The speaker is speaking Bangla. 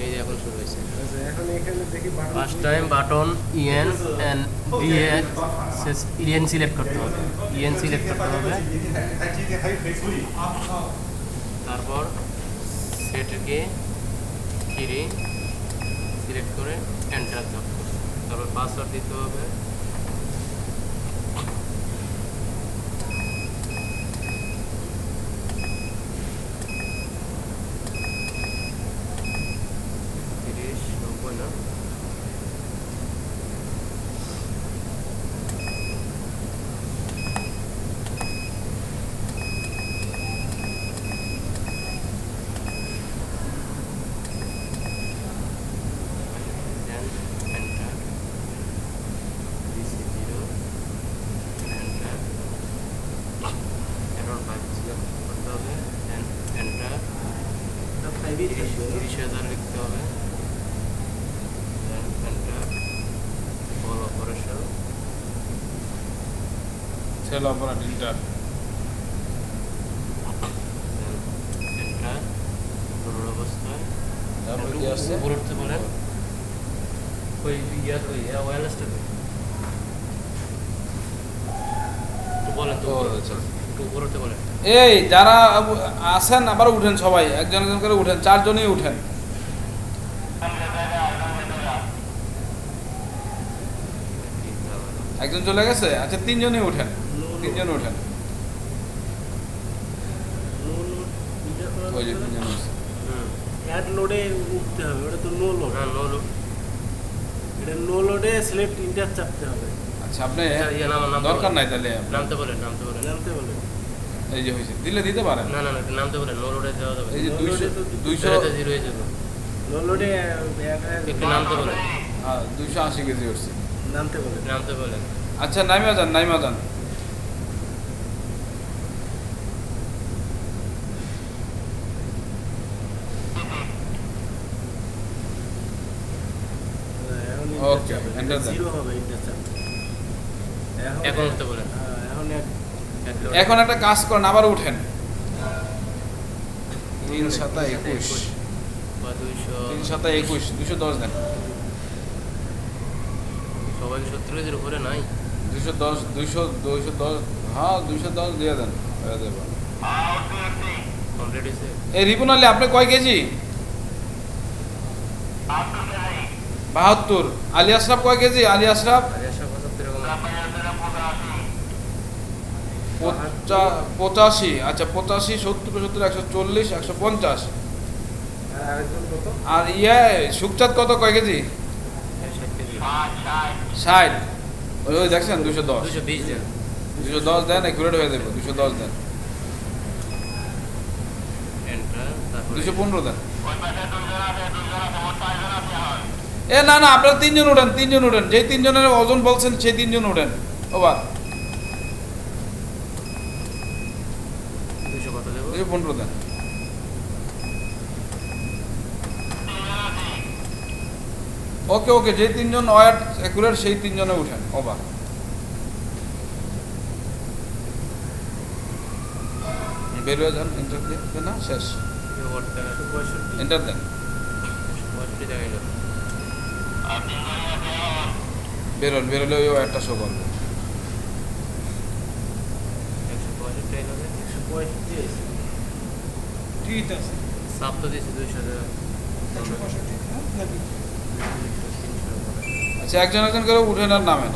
এই যে এখন শুরু হয়েছে। এখন এখানে দেখি first time button EN and DA EN select করতে হবে। ইএন সিলেক্ট করতে হবে, তারপর সেটকে কিরি সিলেক্ট করে এন্টার চাপ করতে হবে। তারপর পাসওয়ার্ড দিতে হবে। লিখতে হবে, সেল অপারেট ইন্টার অবস্থায় তারপর কি আসছে উপরে উঠতে বলেন। ওই ওয়্যারলেসটা তো বলেন, তো একটু উপরে উঠতে বলেন। এই যারা আছেন আবার উঠেন, সবাই একজন একজন করে উঠেন, 4 জনই উঠেন। একজন চলে গেছে, আচ্ছা 3 জনই উঠেন, 3 জন উঠেন। ওই যে 3 জন আছে। অ্যাড লোডে উঠতে হবে, ওটা তো নো লোড। হ্যাঁ, নো লোড। এটা নো লোডে সিলেক্ট ইন্টার চাপতে হবে। আচ্ছা আপনি নাম দরকার নাই তাহলে নামতে বলেন। জানতে বলে এই যে হয়েছে দিলে দিতে পারেন। না একটু নামতে বলেন। নো লোডে দেওয়া যাবে। এই যে 200 জিরো হয়ে যাবে। নো লোডে একটু নামতে বলেন। 280 কেজি উঠছে। নামতে বলে আচ্ছা নাইমা যান। ওকে এন্টার দেন। জিরো হবে ইন্টার চাপতে। এখন উঠতে বলেন। এখন একটা কাজ করেন, আবার উঠেন। 3 7 21 বা 200 3 7 21 210 দেন। সবাই 70 এর উপরে নাই। 210 হ্যাঁ 210 দিয়ে দেন, হয়ে যাবে। কমপ্লিট হয়েছে। এই রিপন আলী আপনি কয় কেজি? 72। আলী আশরাফ কয় কেজি? আলী আশরাফ 85। আচ্ছা 85 70 70 140 150। আর সুখচাঁদ কত, কয় কেজি? 60। ওই দেখছেন 210 220 দেন। 210 দেন, একুরেট হয়ে যাবে। 210 দেন, এন্টার, তারপর 215 দেন। না আপনারা 3 জন উঠেন, যেই 3 জনের ওজন বলছেন সেই 3 জন উঠেন। ওবার 200 কত দেব? 215 দেন। ওকে যে 3 জন ওয়াট একুরেট সেই 3 জনে উঠেন। ওবার বের হয়ে যান, এন্টার দিয়ে না শেষ। এন্টার দেন, বেরোলে ওই ওয়াটটা শো করবে। 165 ঠিক আছে। সাপ তো দিয়েছি 200 টাকা। আচ্ছা একজন করে উঠেন আর নামেন।